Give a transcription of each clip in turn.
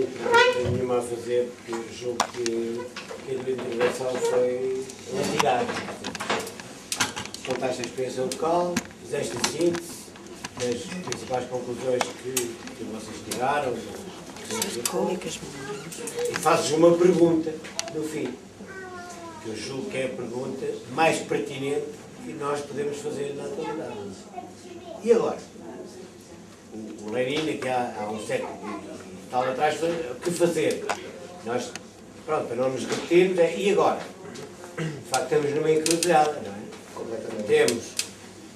tenho nenhuma a fazer, porque julgo que a tua intervenção foi lapidar. Contaste a experiência local, fizeste a síntese das principais conclusões que vocês tiraram. E fazes uma pergunta no fim, que eu julgo que é a pergunta mais pertinente que nós podemos fazer na atualidade. E agora? O Lenin, que há um século e tal atrás, foi o que fazer? Nós, pronto, para não nos repetirmos, e agora? De facto, estamos numa encruzilhada, não é? Temos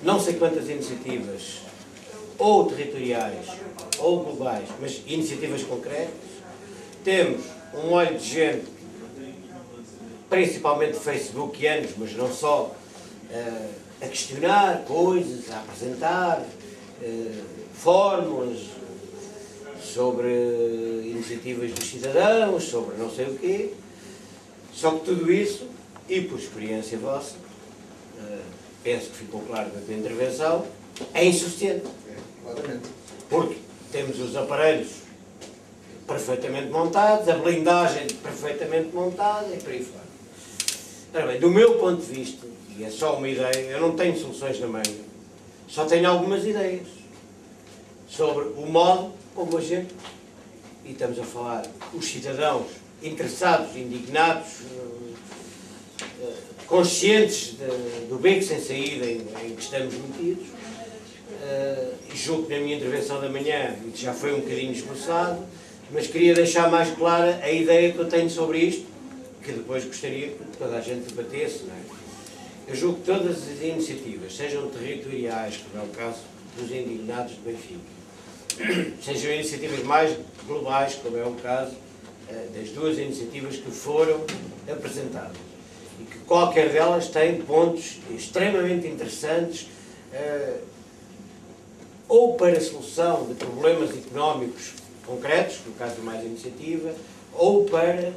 não sei quantas iniciativas, ou territoriais, ou globais, mas iniciativas concretas. Temos um molho de gente, principalmente facebookianos, mas não só, a questionar coisas, a apresentar fórmulas sobre iniciativas dos cidadãos, sobre não sei o quê. Só que tudo isso, e por experiência vossa, penso que ficou claro na tua intervenção, é insuficiente. Porque temos os aparelhos perfeitamente montados, a blindagem perfeitamente montada e por aí fora. Ora bem, do meu ponto de vista, e é só uma ideia, eu não tenho soluções na mão, só tenho algumas ideias sobre o modo como a gente, e estamos a falar, os cidadãos interessados, indignados, conscientes do beco sem saída em que estamos metidos, e julgo que na minha intervenção da manhã isso já foi um bocadinho esboçado, mas queria deixar mais clara a ideia que eu tenho sobre isto, que depois gostaria que toda a gente debatesse, não é? Eu julgo que todas as iniciativas, sejam territoriais, como é o caso dos indignados de Benfica, sejam iniciativas mais globais, como é o caso das duas iniciativas que foram apresentadas, e que qualquer delas tem pontos extremamente interessantes, ou para a solução de problemas económicos concretos, no caso de mais iniciativa, ou para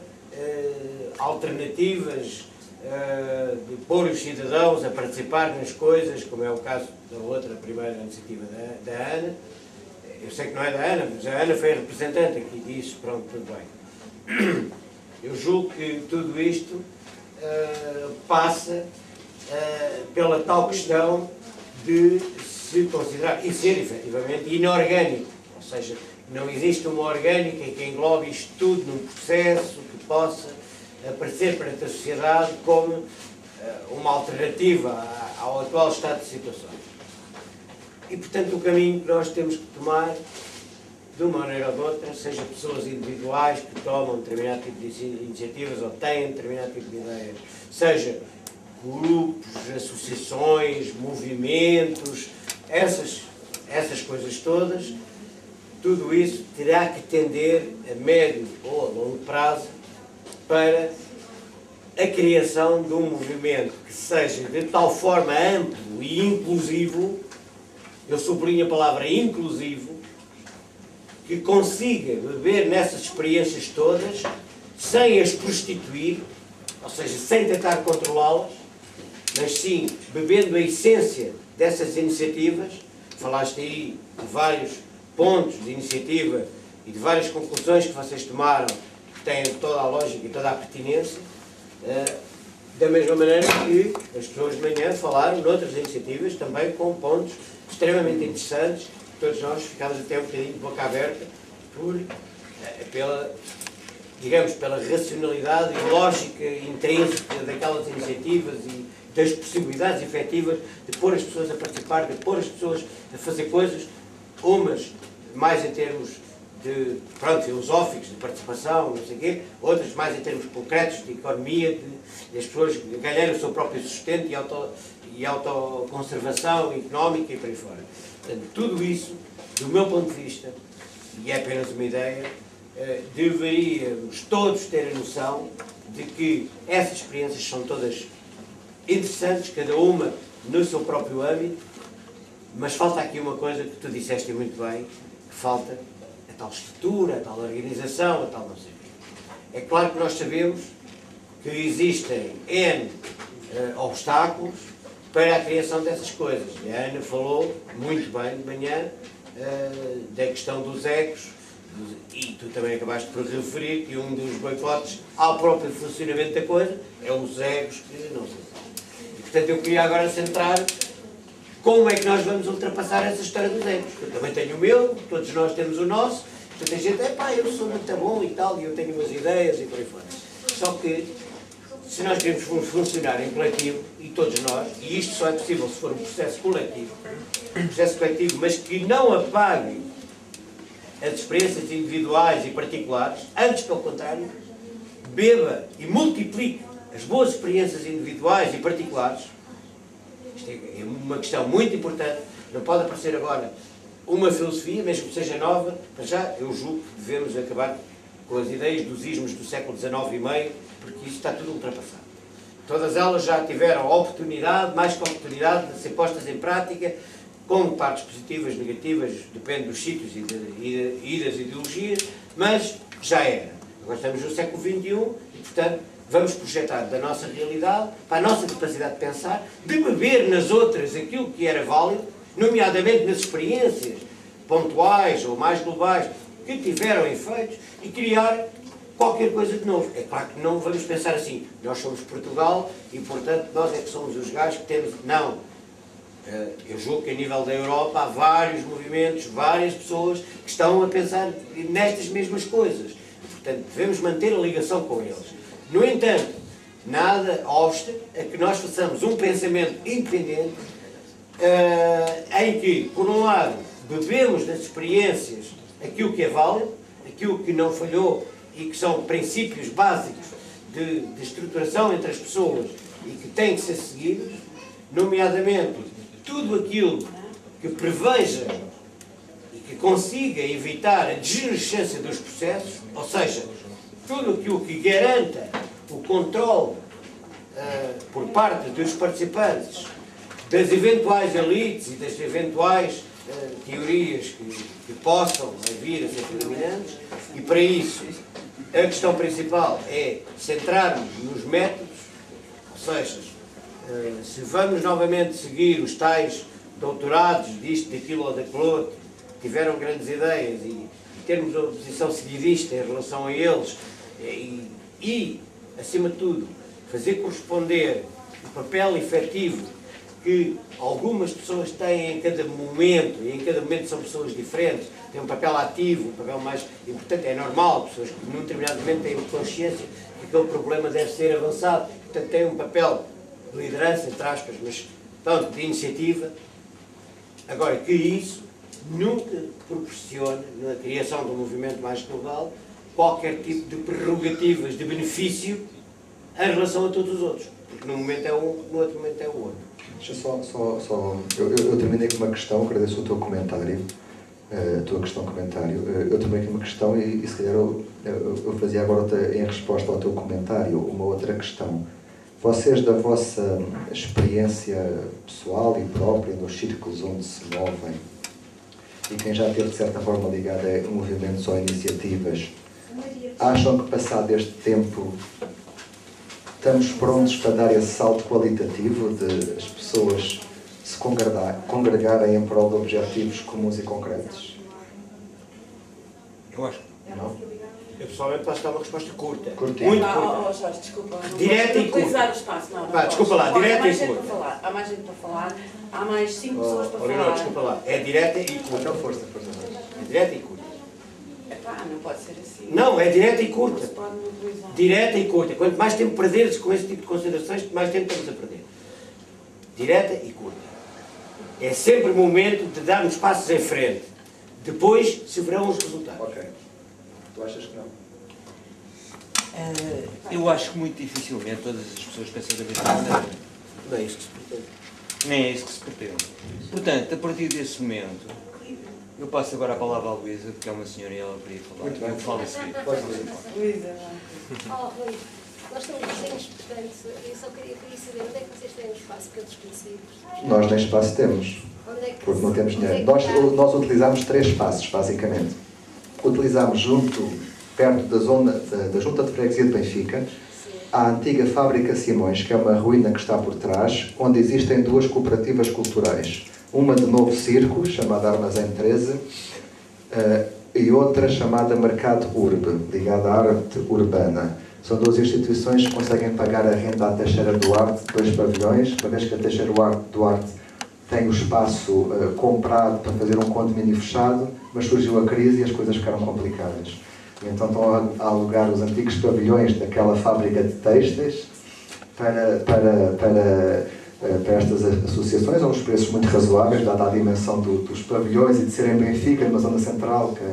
alternativas de pôr os cidadãos a participar nas coisas, como é o caso da outra primeira iniciativa da Ana. Eu sei que não é da Ana, mas a Ana foi a representante aqui disso, pronto, tudo bem. Eu julgo que tudo isto passa pela tal questão de se considerar e ser efetivamente inorgânico, ou seja, não existe uma orgânica que englobe isto tudo num processo que possa aparecer perante a sociedade como uma alternativa ao atual estado de situações. E, portanto, o caminho que nós temos que tomar, de uma maneira ou de outra, seja pessoas individuais que tomam determinado tipo de iniciativas ou têm determinado tipo de ideias, seja grupos, associações, movimentos, essas coisas todas, tudo isso terá que tender a médio ou a longo prazo para a criação de um movimento que seja de tal forma amplo e inclusivo, eu sublinho a palavra inclusivo, que consiga beber nessas experiências todas sem as prostituir, ou seja, sem tentar controlá-las, mas sim bebendo a essência dessas iniciativas. Falaste aí de vários pontos de iniciativa e de várias conclusões que vocês tomaram, que têm toda a lógica e toda a pertinência, da mesma maneira que as pessoas de manhã falaram noutras iniciativas, também com pontos extremamente interessantes, que todos nós ficámos até um bocadinho de boca aberta pela racionalidade e lógica intrínseca daquelas iniciativas e das possibilidades efetivas de pôr as pessoas a participar, de pôr as pessoas a fazer coisas, umas mais em termos de, filosóficos, de participação, não sei o quê, outras mais em termos concretos, de economia, de as pessoas ganharem o seu próprio sustento e autoconservação económica e por aí fora. Portanto, tudo isso, do meu ponto de vista, e é apenas uma ideia, deveríamos todos ter a noção de que essas experiências são todas interessantes, cada uma no seu próprio âmbito, mas falta aqui uma coisa que tu disseste muito bem, que falta a tal estrutura, a tal organização, a tal não sei o quê. É claro que nós sabemos que existem N obstáculos para a criação dessas coisas. E a Ana falou muito bem de manhã da questão dos ecos, e tu também acabaste por referir que um dos boicotes ao próprio funcionamento da coisa é os egos que não se... E, portanto, eu queria agora centrar como é que nós vamos ultrapassar essa história dos egos. Eu também tenho o meu, todos nós temos o nosso, portanto, a gente, eu sou muito bom e tal, e eu tenho umas ideias e por aí fora. Só que, se nós queremos funcionar em coletivo, e todos nós, e isto só é possível se for um processo coletivo, mas que não apague as experiências individuais e particulares, antes pelo contrário, beba e multiplique as boas experiências individuais e particulares. Isto é uma questão muito importante, não pode aparecer agora uma filosofia, mesmo que seja nova, mas já eu julgo que devemos acabar com as ideias dos ismos do século XIX e meio, porque isso está tudo ultrapassado. Todas elas já tiveram oportunidade, mais que oportunidade, de ser postas em prática, com partes positivas, negativas, depende dos sítios e das ideologias, mas já era. Agora estamos no século XXI e, portanto, vamos projetar da nossa realidade, para a nossa capacidade de pensar, de beber nas outras aquilo que era válido, nomeadamente nas experiências pontuais ou mais globais que tiveram efeitos, e criar qualquer coisa de novo. É claro que não vamos pensar assim, nós somos Portugal e, portanto, nós é que somos os gajos que temos... Não. Eu julgo que a nível da Europa há vários movimentos, várias pessoas que estão a pensar nestas mesmas coisas. Portanto, devemos manter a ligação com eles. No entanto, nada obsta a que nós façamos um pensamento independente em que, por um lado, bebemos das experiências aquilo que é válido, aquilo que não falhou e que são princípios básicos de estruturação entre as pessoas e que têm que ser seguidos, nomeadamente tudo aquilo que preveja e que consiga evitar a degenerescência dos processos, ou seja, tudo aquilo que garanta o controle por parte dos participantes das eventuais elites e das eventuais teorias que possam vir a ser predominantes, e para isso a questão principal é centrarmos nos métodos, ou seja, se vamos novamente seguir os tais doutorados disto, daquilo ou daquilo outro, que tiveram grandes ideias e termos uma posição seguidista em relação a eles e, acima de tudo, fazer corresponder o papel efetivo que algumas pessoas têm em cada momento, e em cada momento são pessoas diferentes, têm um papel ativo, um papel mais importante, é normal, pessoas que num determinado momento têm consciência que aquele problema deve ser avançado, portanto têm um papel de liderança, entre aspas, mas tanto de iniciativa. Agora, que isso nunca proporciona, na criação de um movimento mais global, qualquer tipo de prerrogativas de benefício em relação a todos os outros, porque num momento é um, no outro momento é o outro. Deixa eu terminei com uma questão, agradeço o teu comentário, eu terminei com uma questão e se calhar eu fazia agora em resposta ao teu comentário uma outra questão. Vocês, da vossa experiência pessoal e própria, nos círculos onde se movem, e quem já esteve de certa forma ligado a movimentos ou iniciativas, acham que passado este tempo estamos prontos para dar esse salto qualitativo de as pessoas se congregarem em prol de objetivos comuns e concretos? Eu acho que não. Eu pessoalmente posso dar uma resposta curta. Curtinha. Muito curta. Jorge, desculpa. Direta e curta. Utilizar o espaço. Não, desculpa lá, direta e curta. Há mais gente para falar. Há mais 5 pessoas para falar. Não, desculpa lá. É direta e curta. Então, força. É direta e curta. Epá, não pode ser assim. Não, é direta e curta. Não se pode mobilizar. Direta e curta. Quanto mais tempo perderes com esse tipo de considerações, mais tempo estamos a perder. Direta e curta. É sempre o momento de darmos passos em frente. Depois se verão os resultados. Ok. Tu achas que não? Eu acho que muito dificilmente todas as pessoas pensam da mesma maneira. Não é isso que se pretende. Nem é isso que se pretende. Portanto, a partir desse momento, eu passo agora a palavra à Luísa, porque é uma senhora e ela queria falar. Muito bem. Eu falo a seguir. Luísa, Rui, nós estamos vizinhos, portanto, eu só queria saber onde é que vocês têm o espaço para desconhecidos? Nós nem espaço temos, Onde é que porque não temos onde é dinheiro. que está? Nós utilizamos 3 espaços, basicamente. Utilizamos perto da Junta de Freguesia de Benfica, a antiga Fábrica Simões, que é uma ruína que está por trás, onde existem 2 cooperativas culturais. Uma de Novo Circo, chamada Armazém 13, e outra chamada Mercado Urbe, ligada à arte urbana. São duas instituições que conseguem pagar a renda à Teixeira Duarte, 2 pavilhões, uma vez que a Teixeira Duarte tem o espaço comprado para fazer um condomínio fechado, mas surgiu a crise e as coisas ficaram complicadas. E então estão a alugar os antigos pavilhões daquela fábrica de têxteis para estas associações, a uns preços muito razoáveis, dada a dimensão dos pavilhões e de serem Benfica, numa zona central, que,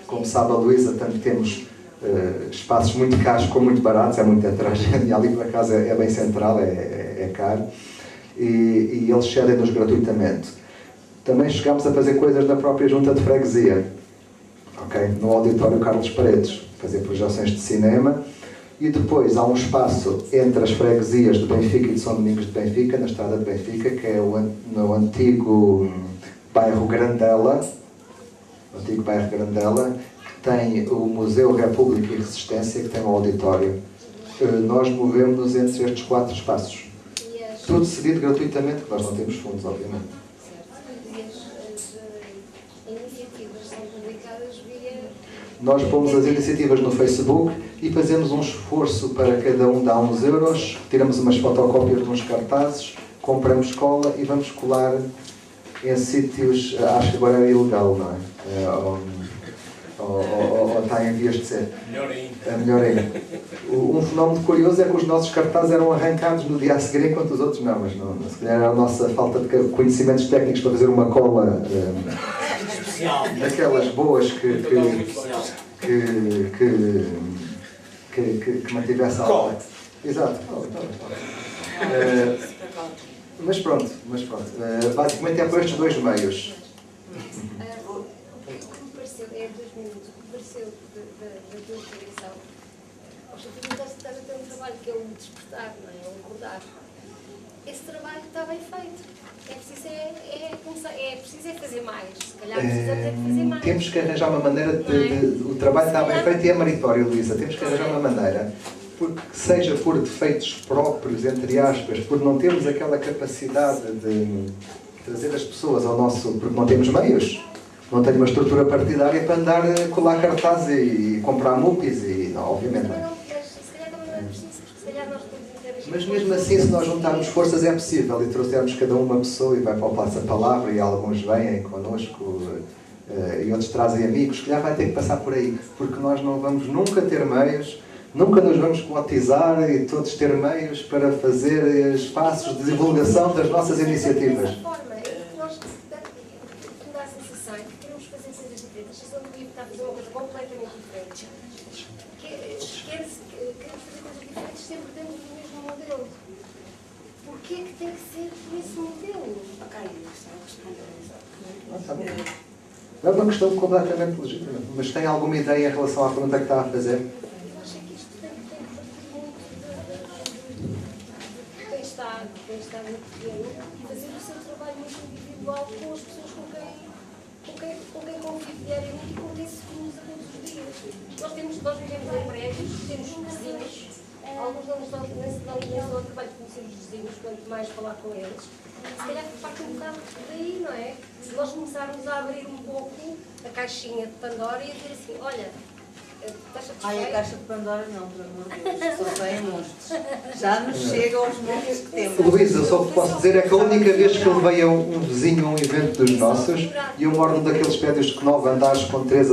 como sabe a Luísa, tanto temos espaços muito caros como muito baratos, é muito heterogéneo, e ali por acaso é bem central, é caro, e eles cedem-nos gratuitamente. Também chegámos a fazer coisas na própria junta de freguesia, okay? No auditório Carlos Paredes, fazer projeções de cinema, e depois há um espaço entre as freguesias de Benfica e de São Domingos de Benfica, na estrada de Benfica, que é no antigo bairro Grandela, que tem o Museu República e Resistência, que tem um auditório. Nós movemos-nos entre estes 4 espaços. Tudo cedido gratuitamente, porque nós não temos fundos, obviamente. Nós pomos as iniciativas no Facebook e fazemos um esforço para cada um dar uns euros, tiramos umas fotocópias de uns cartazes, compramos cola e vamos colar em sítios, acho que agora é ilegal, não é? Ou está em vias de ser. Melhor ainda. Um fenómeno curioso é que os nossos cartazes eram arrancados no dia a seguir, enquanto os outros não, mas não, se calhar era a nossa falta de conhecimentos técnicos para fazer uma cola daquelas boas que mantivesse a aula. Exato. Mas pronto. Basicamente é por estes 2 meios. Da tua intervenção, o objetivo deve estar a ter um trabalho que é o despertar, não é? O acordar. Esse trabalho está bem feito. É preciso fazer mais. Se calhar precisamos de fazer mais. Temos que arranjar uma maneira o trabalho está bem feito e é meritório, Luísa. Temos que arranjar uma maneira, porque seja por defeitos próprios, entre aspas, por não termos aquela capacidade de trazer as pessoas ao nosso... porque não temos meios. Não tenho uma estrutura partidária para andar a colar cartazes e comprar MUPIs e, não, obviamente não. Mas mesmo assim, se nós juntarmos forças é possível e trouxermos cada uma pessoa e vai para o Passo a Palavra e alguns vêm connosco e outros trazem amigos, se calhar vai ter que passar por aí, porque nós não vamos nunca ter meios, nunca nos vamos cotizar e todos ter meios para fazer espaços de divulgação das nossas iniciativas. Porquê que tem que ser por esse modelo? É uma questão completamente legítima. Mas tem alguma ideia em relação à pergunta que está a fazer? Eu acho que isto tem que partir muito de quem está no terreno e fazer o seu trabalho muito individual com as pessoas com quem convive diariamente e com quem se cruza todos os dias. Nós vivemos em prédios, temos vizinhos. Alguns não nos dão o trabalho de conhecer os vizinhos, quanto mais falar com eles. Se calhar parte um bocado daí, não é? Se nós começarmos a abrir um pouco a caixinha de Pandora e a dizer assim, olha, estás satisfeito? Ai, a caixa de Pandora não, pelo amor de Deus, só tem monstros. Já nos chega aos monstros que temos. Luísa, só o que posso dizer é que a única vez que eu levei a um vizinho a um evento dos nossos, e eu moro num daqueles prédios de 9 andares com 3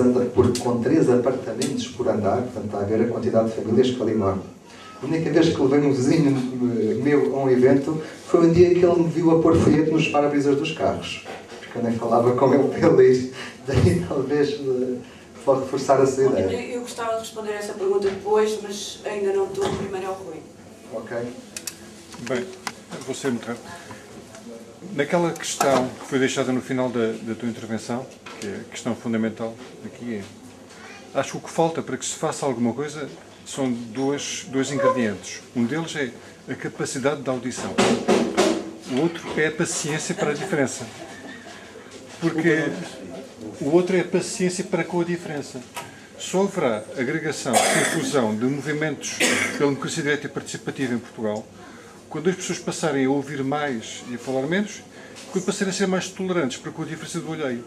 apartamentos por andar, portanto está a ver a quantidade de famílias que ali moram. A única vez que levei um vizinho meu a um evento foi um dia que ele me viu a pôr folheto nos para-brisas dos carros. Porque eu nem falava com ele pelo ir. Daí talvez pode reforçar a sua ideia. Eu gostava de responder essa pergunta depois, mas ainda não estou. Primeiro ao Rui. Ok. Bem, vou ser muito rápido. Naquela questão que foi deixada no final da tua intervenção, que é a questão fundamental aqui, acho que o que falta para que se faça alguma coisa são dois ingredientes. Um deles é a capacidade de audição. O outro é a paciência para a diferença. Porque o outro é a paciência para com a diferença. Só haverá agregação, inclusão de movimentos pela democracia direta e participativa em Portugal quando as pessoas passarem a ouvir mais e a falar menos, quando passarem a ser mais tolerantes para com a diferença do alheio.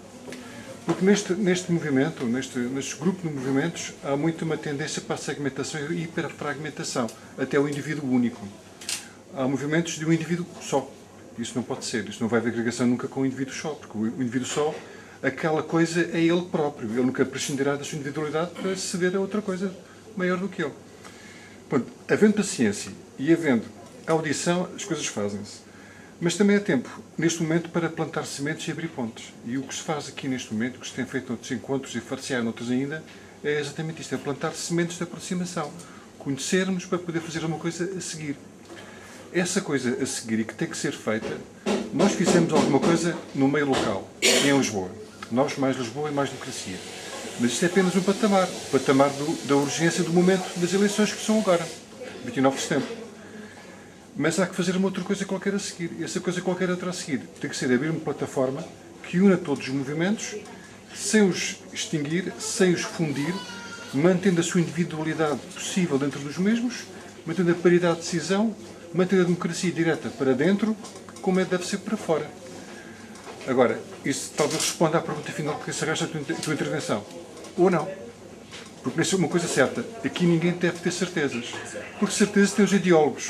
Porque neste movimento, neste grupo de movimentos, há muito uma tendência para a segmentação e hiperfragmentação, até o indivíduo único. Há movimentos de um indivíduo só. Isso não pode ser. Isso não vai haver agregação nunca com o indivíduo só, porque o indivíduo só, aquela coisa é ele próprio. Ele nunca prescindirá da sua individualidade para ceder a outra coisa maior do que ele. Portanto, havendo paciência e havendo audição, as coisas fazem-se. Mas também há tempo, neste momento, para plantar sementes e abrir pontes. E o que se faz aqui neste momento, o que se tem feito noutros encontros e far-se-á noutros ainda, é exatamente isto, é plantar sementes de aproximação. Conhecermos para poder fazer uma coisa a seguir. Essa coisa a seguir e que tem que ser feita, nós fizemos alguma coisa no meio local, em Lisboa. Nós mais Lisboa e mais democracia. Mas isto é apenas um patamar. O patamar da urgência do momento das eleições que são agora, 29 de setembro. Mas há que fazer uma outra coisa qualquer a seguir. E essa coisa qualquer outra a seguir tem que ser abrir uma plataforma que una todos os movimentos, sem os extinguir, sem os fundir, mantendo a sua individualidade possível dentro dos mesmos, mantendo a paridade de decisão, mantendo a democracia direta para dentro, como é deve ser para fora. Agora, isso talvez responda à pergunta final que encerraste a tua intervenção. Ou não. Porque isso é uma coisa certa. Aqui ninguém deve ter certezas. Porque certezas têm os ideólogos.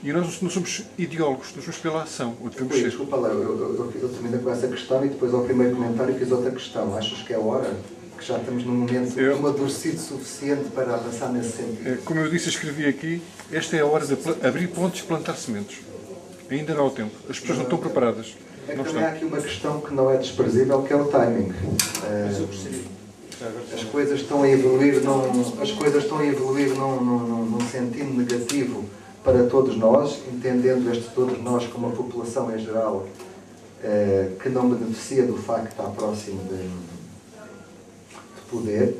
E nós não somos ideólogos, nós somos pela ação. Ou devemos ser. Desculpa lá, eu terminei com essa questão e depois ao primeiro comentário fiz outra questão. Achas que é hora? Que já estamos num momento amadurecido suficiente para avançar nesse sentido? Como eu disse, escrevi aqui, esta é a hora de abrir pontes e plantar sementes. Ainda não há o tempo. As pessoas não estão preparadas. É que também há aqui uma questão que não é desprezível, que é o timing. As coisas estão a evoluir num sentido negativo para todos nós, entendendo este todos nós como uma população em geral que não beneficia do facto de estar próximo de poder.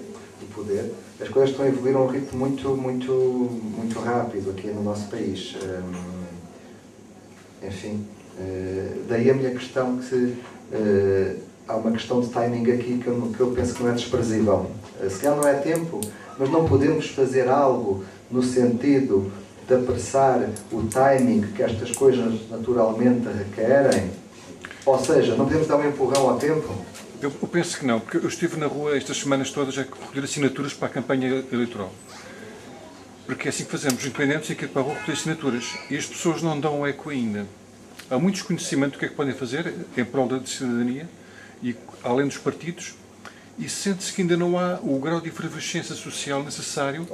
As coisas estão a evoluir a um ritmo muito rápido aqui no nosso país. Enfim, daí a minha questão que há uma questão de timing aqui que eu penso que não é desprezível. Se calhar não é tempo, mas não podemos fazer algo no sentido de apressar o timing que estas coisas naturalmente requerem? Ou seja, não podemos dar um empurrão ao tempo? Eu penso que não, porque eu estive na rua estas semanas todas a recolher assinaturas para a campanha eleitoral. Porque é assim que fazemos, independentes e que para a rua recolher assinaturas. E as pessoas não dão eco ainda. Há muito desconhecimento do que é que podem fazer em prol da cidadania, e além dos partidos, e sente-se que ainda não há o grau de efervescência social necessário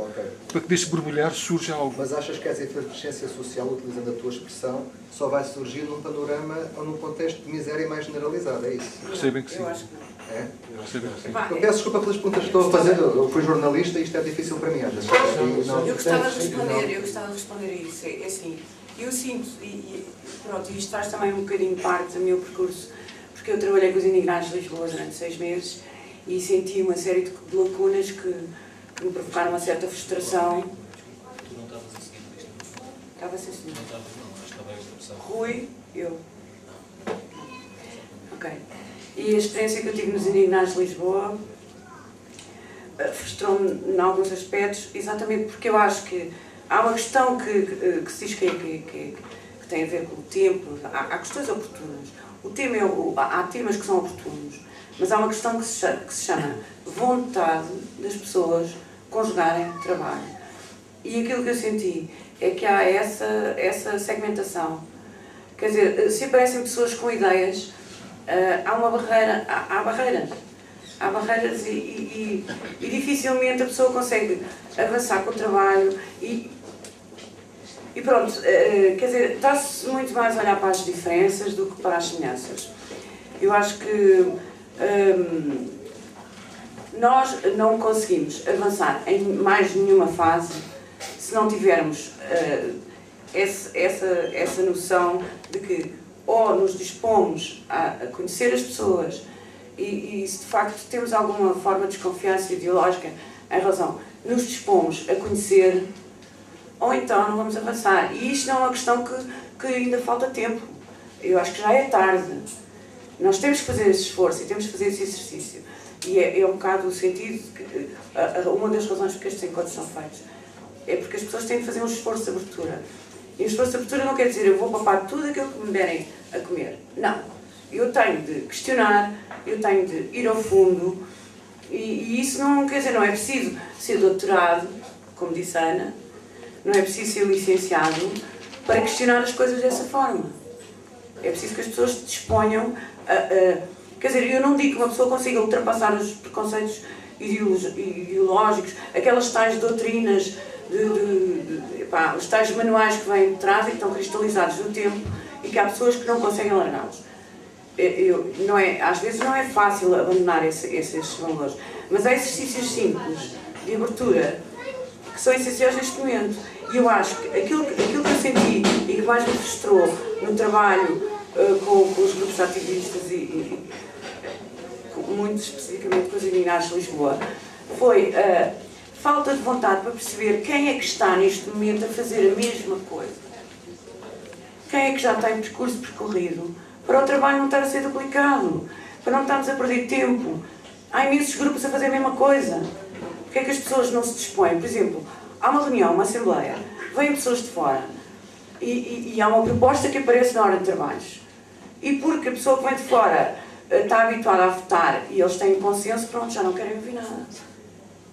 para que deste borbulhar surja algo. Mas achas que essa efervescência social, utilizando a tua expressão, só vai surgir num panorama ou num contexto de miséria mais generalizada, é isso? Percebem que sim. Eu acho que não. É? Percebem que sim. Epá, Eu peço desculpa pelas perguntas que estou a fazer, eu fui jornalista e isto é difícil para mim às vezes. Eu gostava de responder a isso. É assim, eu sinto, e pronto, isto faz também um bocadinho parte do meu percurso, porque eu trabalhei com os indignados de Lisboa durante 6 meses e senti uma série de lacunas que me provocaram uma certa frustração. Tu não estavas a seguir isto? Estava a ser senhor. Não estavas, não, mas estava esta opção. Rui, eu. Ok. E a experiência que eu tive nos indignados de Lisboa frustrou-me em alguns aspectos, exatamente porque eu acho que há uma questão que se diz que tem a ver com o tempo, há questões oportunas. O tema há temas que são oportunos, mas há uma questão que se chama vontade das pessoas conjugarem trabalho. E aquilo que eu senti é que há essa segmentação. Quer dizer, se aparecem pessoas com ideias, há uma barreira, há barreiras. Há barreiras e dificilmente a pessoa consegue avançar com o trabalho e pronto, quer dizer, está-se muito mais a olhar para as diferenças do que para as semelhanças. Eu acho que nós não conseguimos avançar em mais nenhuma fase se não tivermos essa noção de que ou nos dispomos a conhecer as pessoas e se de facto temos alguma forma de desconfiança ideológica em relação, nos dispomos a conhecer, ou então não vamos avançar. E isto não é uma questão que ainda falta tempo. Eu acho que já é tarde. Nós temos que fazer esse esforço e temos que fazer esse exercício. E é um bocado o sentido, uma das razões porque estes encontros são feitos, é porque as pessoas têm que fazer um esforço de abertura. E um esforço de abertura não quer dizer eu vou papar tudo aquilo que me derem a comer. Não. eu tenho de questionar, eu tenho de ir ao fundo, e isso não, quer dizer, não é preciso ser doutorado, como disse a Ana, não é preciso ser licenciado para questionar as coisas dessa forma. É preciso que as pessoas se disponham quer dizer, eu não digo que uma pessoa consiga ultrapassar os preconceitos ideológicos, aquelas tais doutrinas, os tais manuais que vêm de trás e que estão cristalizados no tempo e que há pessoas que não conseguem largá-los. Às vezes não é fácil abandonar esses valores, mas há exercícios simples de abertura que são essenciais neste momento. E eu acho que aquilo que eu senti e que mais me frustrou no trabalho com os grupos ativistas e muito especificamente com as Unidades de Lisboa, foi a falta de vontade para perceber quem é que está neste momento a fazer a mesma coisa. Quem é que já tem percurso percorrido para o trabalho não estar a ser duplicado, para não estarmos a perder tempo. Há imensos grupos a fazer a mesma coisa. Porquê é que as pessoas não se dispõem? Por exemplo, há uma reunião, uma assembleia, vêm pessoas de fora e há uma proposta que aparece na hora de trabalhos. E porque a pessoa que vem de fora está habituada a votar e eles têm consenso, pronto, já não querem ouvir nada.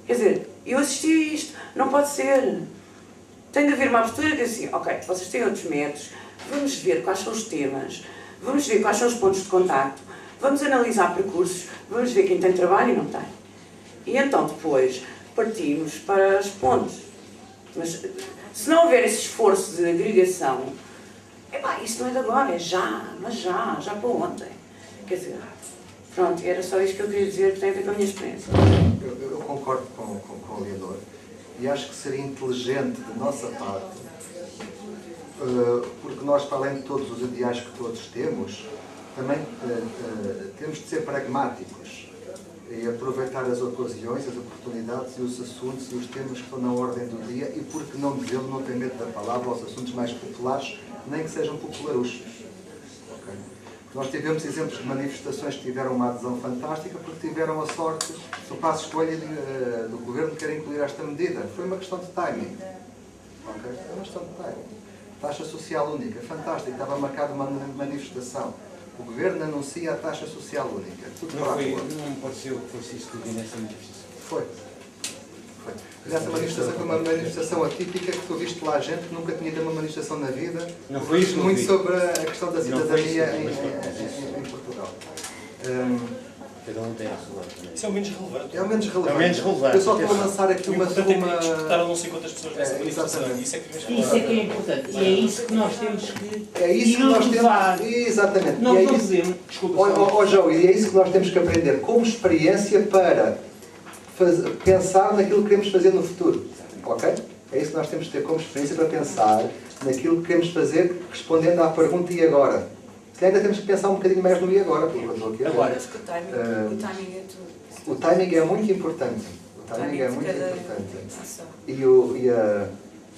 Quer dizer, eu assisti a isto, não pode ser. Tem de haver uma postura que assim, ok, vocês têm outros métodos, vamos ver quais são os temas, vamos ver quais são os pontos de contacto, vamos analisar percursos, vamos ver quem tem trabalho e não tem. E então depois partimos para os pontos. Mas se não houver esse esforço de agregação, isso não é de agora, é já, mas já para ontem. Quer dizer, pronto, era só isto que eu queria dizer, que tem a ver com a minha experiência. Eu concordo com o Leonor e acho que seria inteligente da nossa parte, porque nós, para além de todos os ideais que todos temos, também temos de ser pragmáticos e aproveitar as ocasiões, as oportunidades e os assuntos e os temas que estão na ordem do dia e, por que não dizê-lo, não ter medo da palavra aos assuntos mais populares, nem que sejam popularuchos. Okay? Nós tivemos exemplos de manifestações que tiveram uma adesão fantástica porque tiveram a sorte do passo escolha do Governo de querer incluir esta medida. Foi uma questão de timing. Okay? Foi uma questão de timing. Taxa social única, fantástico, estava marcada uma manifestação. O Governo anuncia a taxa social única. Tudo não me pareceu que fosse isso que eu vi nessa manifestação. Foi. Essa manifestação foi uma manifestação atípica que tu viste lá gente que nunca tinha tido uma manifestação na vida. Não foi isso que muito vi. Sobre a questão da cidadania em Portugal. Cada um tem a sua. Isso é o menos relevante. É o menos relevante. É o menos relevante. Eu só estou a lançar aqui uma... Despertaram não sei quantas pessoas nessa manifestação. Isso é que é importante. E é isso que nós temos que é isso que nós inovar. temos. Exatamente. Não e é podemos. Desculpa. João, e é isso que nós temos que aprender como experiência para pensar naquilo que queremos fazer no futuro. Ok? É isso que nós temos que ter como experiência para pensar naquilo que queremos fazer, respondendo à pergunta e agora. Se ainda temos que pensar um bocadinho mais no e agora. Agora, porque o timing é tudo. O timing é muito importante. O timing é muito importante.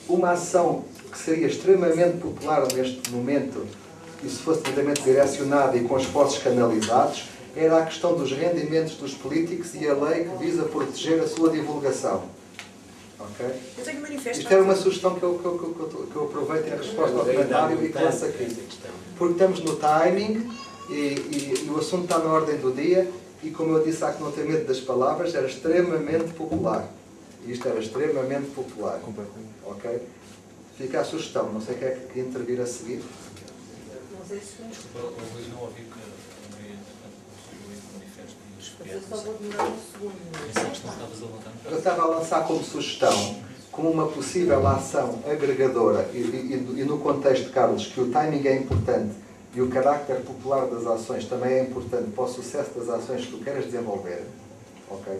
Uma ação que seria extremamente popular neste momento, e se fosse devidamente direcionada e com esforços canalizados, era a questão dos rendimentos dos políticos e a lei que visa proteger a sua divulgação. Okay? Eu tenho manifesto. Isto era uma sugestão que eu aproveito em resposta ao comentário e que lanço aqui. Porque estamos no timing e o assunto está na ordem do dia e, como eu disse, há que não ter medo das palavras, era extremamente popular. Isto era extremamente popular. Ok? Fica a sugestão. Não sei quem é que intervir a seguir. Não sei se... Desculpa, eu não ouvi que Mas eu só vou demorar um segundo. Eu estava a lançar como sugestão, como uma possível ação agregadora e no contexto, Carlos, que o timing é importante e o carácter popular das ações também é importante para o sucesso das ações que tu queres desenvolver. Okay?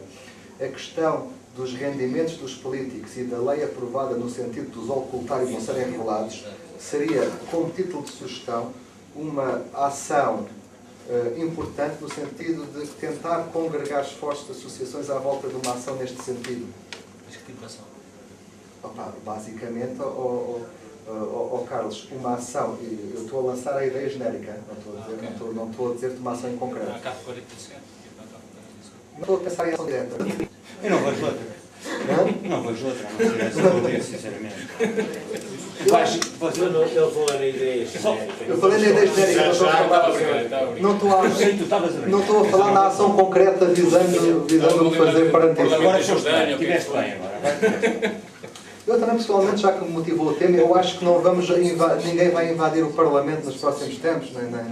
A questão dos rendimentos dos políticos e da lei aprovada no sentido de os ocultar e não serem revelados seria, como título de sugestão, uma ação importante no sentido de tentar congregar esforços de associações à volta de uma ação neste sentido. Mas que tipo de ação? Opa, basicamente, Carlos, uma ação, eu estou a lançar a ideia genérica, não estou a dizer-te uma ação em concreto. Não estou a pensar em ação direta. Eu não vejo outra. Não? Não vejo outra, a não ser essa que eu sinceramente. Ele falou na ideia genérica. Eu falei na ideia genérica, não estou a falar. Não estou a falar na ação concreta visando o que fazer perante isso. Agora estiveste bem agora. Eu também, pessoalmente, já que me motivou o tema, eu acho que não vamos ninguém vai invadir o Parlamento nos próximos tempos.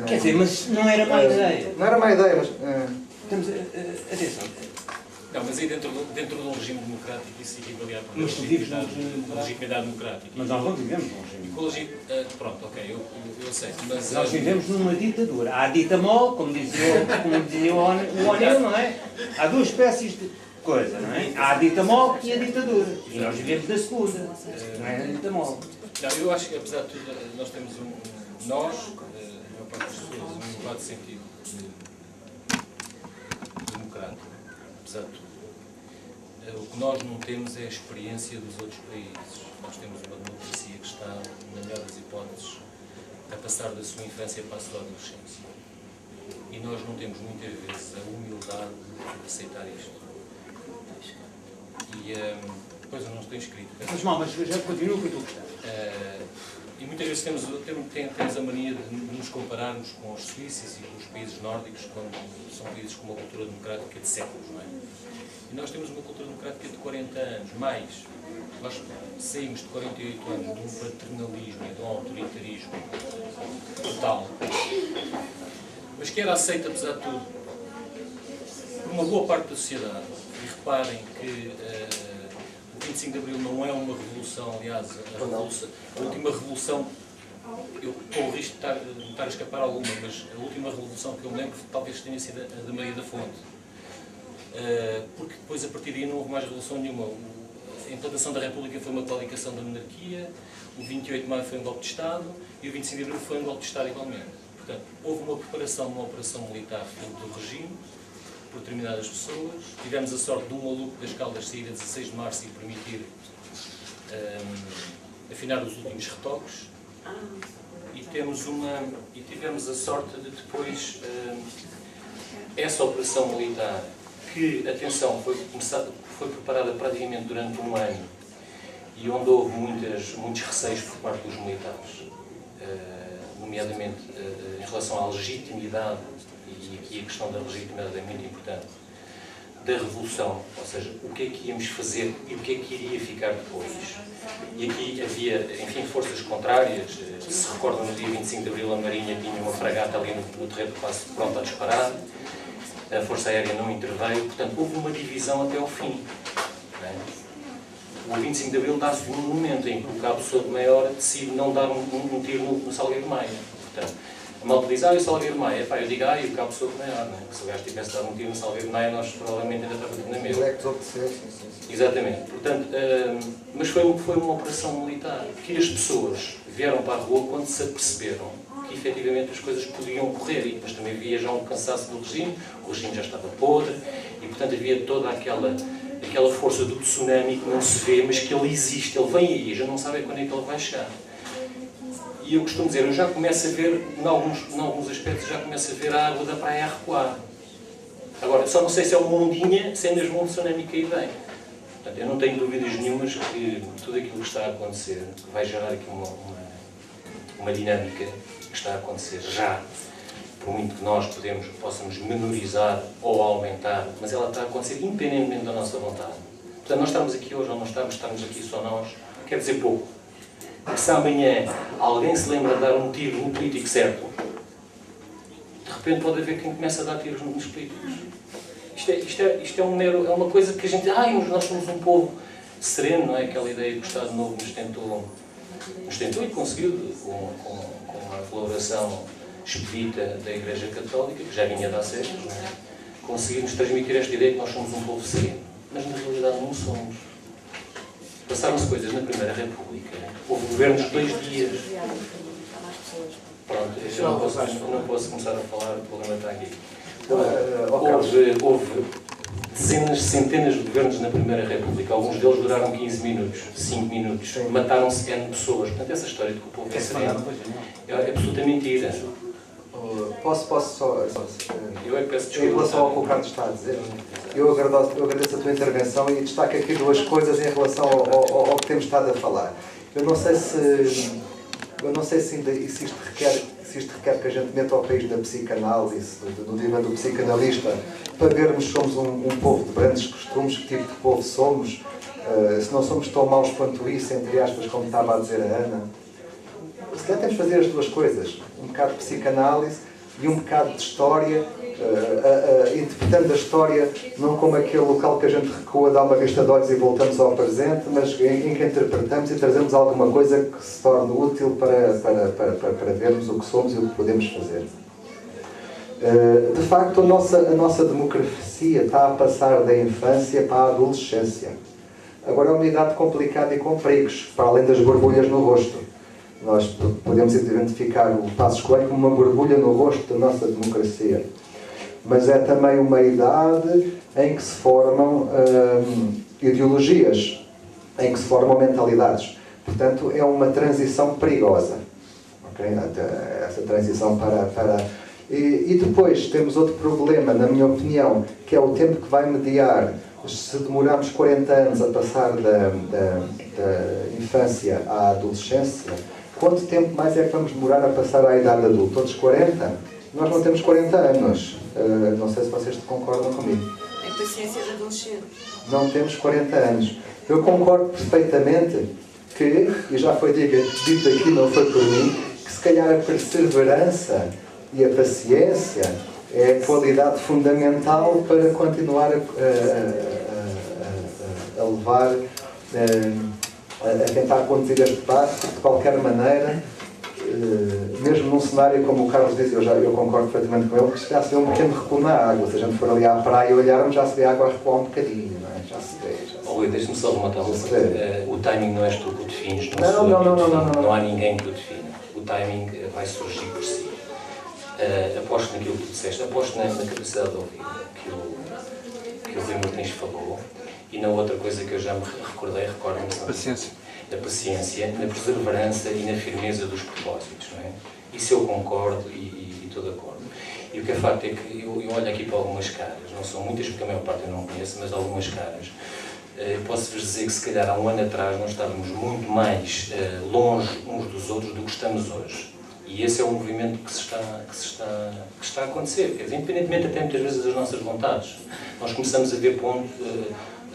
Quer dizer, mas não era má ideia. Não era má ideia, mas... Atenção. Não, mas aí dentro de um regime democrático isso equivalia a Mas tu vives num legitimidade democrática. Mas nós não vivemos num regime. Pronto, ok, eu sei. Mas nós vivemos numa ditadura. Há a dita mol, como dizia o O'Neill, não é? Há duas espécies de coisa, não é? Há a dita mol e a ditadura. E nós vivemos da segunda, não é a dita mol. Não, eu acho que, apesar de tudo, nós temos a maior parte das pessoas, um elevado sentido democrático, apesar de tudo. O que nós não temos é a experiência dos outros países. Nós temos uma democracia que está, na melhor das hipóteses, a passar da sua infância para a sua adolescência. E nós não temos, muitas vezes, a humildade de aceitar isto. E, pois eu não estou inscrito. Mas mal, mas já continua com a tua questão. E muitas vezes temos a mania de nos compararmos com os suíços e com os países nórdicos, quando são países com uma cultura democrática de séculos, não é? E nós temos uma cultura democrática de 40 anos, mais. Nós saímos de 48 anos de um paternalismo e de um autoritarismo total, mas que era aceito, apesar de tudo, por uma boa parte da sociedade. E reparem que o 25 de Abril não é uma revolução, aliás, a última revolução, eu corro o risco de estar a escapar alguma, mas a última revolução que eu me lembro talvez tenha sido a da Maria da Fonte. Porque depois, a partir daí, não houve mais revolução nenhuma. A implantação da República foi uma claudicação da monarquia, o 28 de maio foi um golpe de Estado e o 25 de Abril foi um golpe de Estado igualmente. Portanto, houve uma preparação, uma operação militar do regime, por determinadas pessoas. Tivemos a sorte de um maluco das Caldas sair a 16 de março e permitir afinar os últimos retoques. E tivemos a sorte de depois essa operação militar, que, atenção, foi preparada praticamente durante um ano e onde houve muitos receios por parte dos militares, nomeadamente em relação à legitimidade, e aqui a questão da legitimidade é muito importante, da revolução, ou seja, o que é que íamos fazer e o que é que iria ficar depois. E aqui havia, enfim, forças contrárias. Se recordam, no dia 25 de Abril a Marinha tinha uma fragata ali no terreno do passo pronta a disparar. A Força Aérea não interveio, portanto, houve uma divisão até ao fim. O 25 de Abril dá-se num momento em que o Cabo Souto Maior decide não dar um tiro no Salgueiro Maia. Portanto, a malta diz, o Salgueiro Maia. Epá, eu digo, e o Cabo Souto Maior. Né? Se o gajo tivesse dado um tiro no Salgueiro Maia, nós provavelmente ainda estávamos na mesma. Exatamente. Portanto, mas foi uma operação militar que as pessoas vieram para a rua quando se aperceberam que efetivamente as coisas podiam ocorrer, e depois também havia já um cansaço do regime, o regime já estava podre, e portanto havia toda aquela força do tsunami que não se vê, mas que ele existe, ele vem aí, já não sabe quando é que ele vai chegar. E eu costumo dizer, eu já começo a ver, em alguns aspectos, já começo a ver a água da praia a recuar. Agora, só não sei se é uma ondinha, se é mesmo um tsunami que aí vem. Portanto, eu não tenho dúvidas nenhumas que tudo aquilo que está a acontecer vai gerar aqui uma dinâmica que está a acontecer já, por muito que nós possamos menorizar ou aumentar, mas ela está a acontecer independentemente da nossa vontade. Portanto, nós estamos aqui hoje ou não estamos aqui só nós, quer dizer pouco. Se amanhã alguém se lembra de dar um tiro no político certo, de repente pode haver quem comece a dar tiros nos políticos. Isto é uma coisa que a gente diz, nós somos um povo sereno, não é? Aquela ideia que o Estado Novo nos tentou e conseguiu, com a colaboração expedita da Igreja Católica, que já vinha de há séculos, não é? Conseguimos transmitir esta ideia que nós somos um povo sereno. Mas na realidade não somos. Passaram-se coisas na Primeira República. Houve governos de 2 dias. Pronto, eu não posso começar a falar, o problema está aqui. Houve dezenas, centenas de governos na Primeira República. Alguns deles duraram 15 minutos, 5 minutos. Mataram-se N pessoas. Portanto, essa história de que o povo é sereno é absoluta mentira. Posso só... Eu é que peço desculpa. Em relação ao que o Carlos está a dizer, eu agradeço a tua intervenção e destaco aqui 2 coisas em relação ao que temos estado a falar. Eu não sei se Eu não sei se isto requer que a gente meta ao país da psicanálise, do divã do psicanalista, para vermos se somos um povo de grandes costumes, que tipo de povo somos, se não somos tão maus quanto isso, entre aspas, como estava a dizer a Ana. Se calhar temos de fazer as duas coisas, um bocado de psicanálise e um bocado de história, interpretando a história não como aquele local que a gente recua, dá uma vista de olhos e voltamos ao presente, mas em que interpretamos e trazemos alguma coisa que se torne útil para vermos o que somos e o que podemos fazer. De facto, a nossa democracia está a passar da infância para a adolescência. Agora é uma idade complicada e com perigos, para além das borbulhas no rosto. Nós podemos identificar o Passos Coelho como uma borbulha no rosto da nossa democracia. Mas é também uma idade em que se formam ideologias, em que se formam mentalidades. Portanto, é uma transição perigosa. Okay? Essa transição para... E depois temos outro problema, na minha opinião, que é o tempo que vai mediar. Se demorarmos 40 anos a passar da infância à adolescência, quanto tempo mais é que vamos demorar a passar à idade adulta? Todos 40? Nós não temos 40 anos. Não sei se vocês concordam comigo. A impaciência de adolescente. Não temos 40 anos. Eu concordo perfeitamente que, e já foi dito aqui, não foi por mim, que se calhar a perseverança e a paciência é a qualidade fundamental para continuar a levar, a tentar conduzir este debate, porque de qualquer maneira, mesmo num cenário como o Carlos disse, eu concordo perfeitamente com ele, que já se vê um pequeno recuo na água. Se a gente for ali à praia e olharmos, já se vê a água a recuar um bocadinho, não é? Já se vê. Rui, deixa-me só rematar uma coisa. O timing não és tu que o defines, não há ninguém que o define. O timing vai surgir por si. Aposto naquilo que tu disseste, aposto na capacidade de ouvir que o Rui Martins falou, e na outra coisa que eu já me recordei, recordo-me. Paciência. Na paciência, na perseverança e na firmeza dos propósitos, não é? Isso eu concordo e estou de acordo. E o que é facto é que eu olho aqui para algumas caras, não são muitas porque a maior parte eu não conheço, mas algumas caras. Posso-vos dizer que se calhar há um ano atrás nós estávamos muito mais longe uns dos outros do que estamos hoje. E esse é o movimento que está a acontecer. Quer dizer, independentemente até muitas vezes das nossas vontades. Nós começamos a ver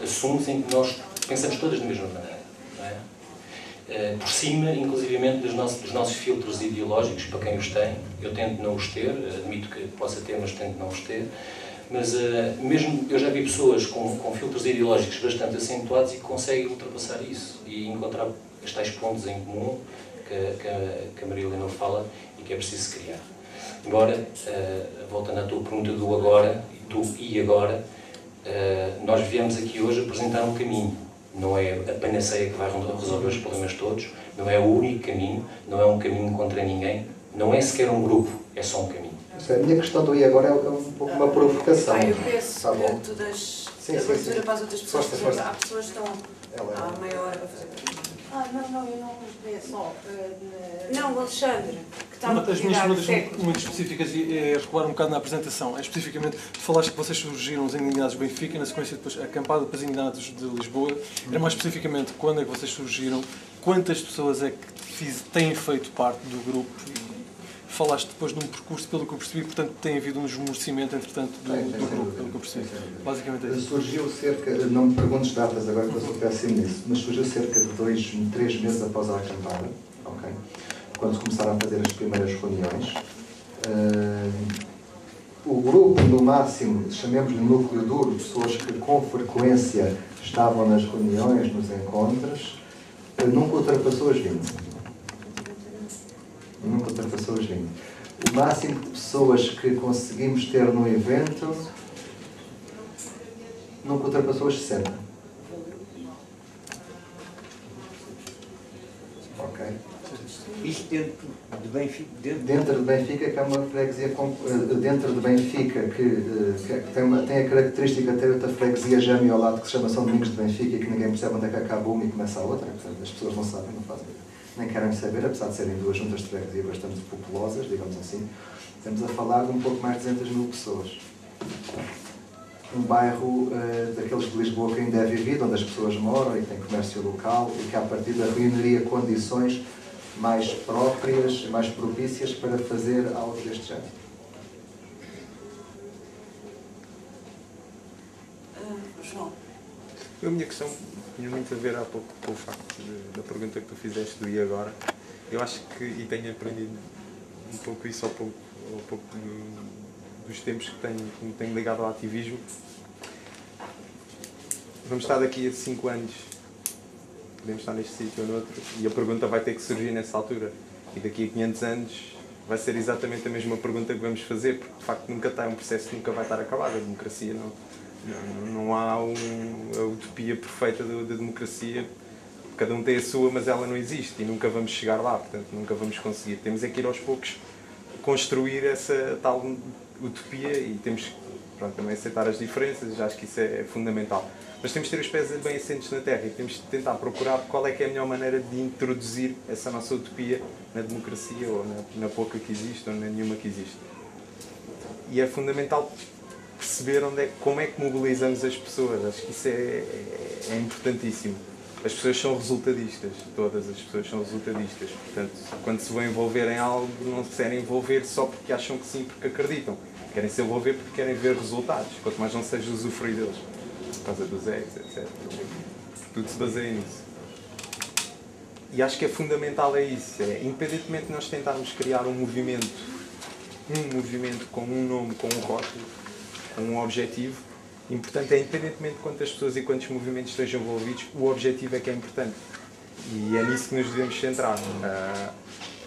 assuntos em que nós pensamos todas da mesma maneira. Não é? Por cima, inclusivamente, dos nossos filtros ideológicos, para quem os tem. Eu tento não os ter, admito que possa ter, mas tento não os ter. Mas mesmo eu já vi pessoas com filtros ideológicos bastante acentuados e que conseguem ultrapassar isso e encontrar os tais pontos em comum que a Maria Helena fala e que é preciso criar. Embora, voltando à tua pergunta do agora, agora, nós viemos aqui hoje apresentar um caminho. Não é a panaceia que vai resolver os problemas todos, não é o único caminho, não é um caminho contra ninguém, não é sequer um grupo, é só um caminho. A minha questão do agora é um pouco uma provocação. Eu penso que tu das abertura para as outras pessoas, há pessoas que estão há meia hora a fazer. Não, eu não é só. Não, o Alexandre, que está Uma das minhas perguntas séculos. muito específicas é recuar um bocado na apresentação. É especificamente, tu falaste que vocês surgiram os Indignados de Benfica e na sequência depois a acampada para os Indignados de Lisboa. Era mais especificamente quando é que vocês surgiram, quantas pessoas é que têm feito parte do grupo e falaste depois de um percurso, pelo que eu percebi, portanto tem havido um esmorecimento, entretanto, do grupo, pelo que eu percebi. Basicamente é isso. Surgiu cerca, não me perguntes datas agora que eu sou péssimo nisso, mas surgiu cerca de 3 meses após a acampada, ok? Quando começaram a fazer as primeiras reuniões. O grupo, no máximo, chamemos-lhe núcleo duro, pessoas que com frequência estavam nas reuniões, nos encontros, nunca ultrapassou as 20. Nunca ultrapassou as 20. O máximo de pessoas que conseguimos ter no evento nunca ultrapassou as 60. Ok? Isto dentro de Benfica? Dentro de Benfica, que é uma freguesia dentro de Benfica que tem a característica de ter outra freguesia gêmea ao lado que se chama São Domingos de Benfica e que ninguém percebe onde é que acaba uma e começa a outra. Portanto, as pessoas não sabem, não fazem, nem querem saber, apesar de serem duas juntas de freguesia bastante populosas, digamos assim. Estamos a falar de um pouco mais de 200 mil pessoas. Um bairro daqueles de Lisboa que ainda é vivido, onde as pessoas moram e tem comércio local e que, à partida, reuniria condições mais próprias, mais propícias para fazer algo deste género? João. A minha questão tinha muito a ver há pouco com o facto da pergunta que tu fizeste do e agora. Eu acho que, e tenho aprendido um pouco isso ao pouco dos tempos que tenho ligado ao ativismo. Vamos estar daqui a 5 anos, podemos estar neste sítio ou noutro, e a pergunta vai ter que surgir nessa altura. E daqui a 500 anos vai ser exatamente a mesma pergunta que vamos fazer, porque de facto nunca está, um processo que nunca vai estar acabado. A democracia não há a utopia perfeita da democracia. Cada um tem a sua, mas ela não existe e nunca vamos chegar lá, portanto nunca vamos conseguir. Temos é que ir aos poucos construir essa tal utopia e temos que também aceitar as diferenças, acho que isso é fundamental. Mas temos de ter os pés bem assentes na terra e temos de tentar procurar qual é que é a melhor maneira de introduzir essa nossa utopia na democracia ou na pouca que existe ou na nenhuma que existe. E é fundamental perceber como é que mobilizamos as pessoas, acho que isso é importantíssimo. As pessoas são resultadistas, todas as pessoas são resultadistas, portanto, quando se vão envolver em algo, não se querem envolver só porque acham que sim, porque acreditam. Querem se envolver porque querem ver resultados, quanto mais não seja usufruir deles, por causa dos eggs, etc. Tudo se baseia nisso. E acho que é fundamental isso, independentemente de nós tentarmos criar um movimento com um nome, com um rótulo, com um objetivo, importante é, independentemente de quantas pessoas e quantos movimentos estejam envolvidos, o objetivo é que é importante. E é nisso que nos devemos centrar.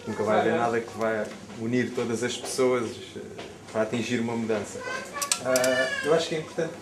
Nunca vai haver nada que vai unir todas as pessoas para atingir uma mudança. Eu acho que é importante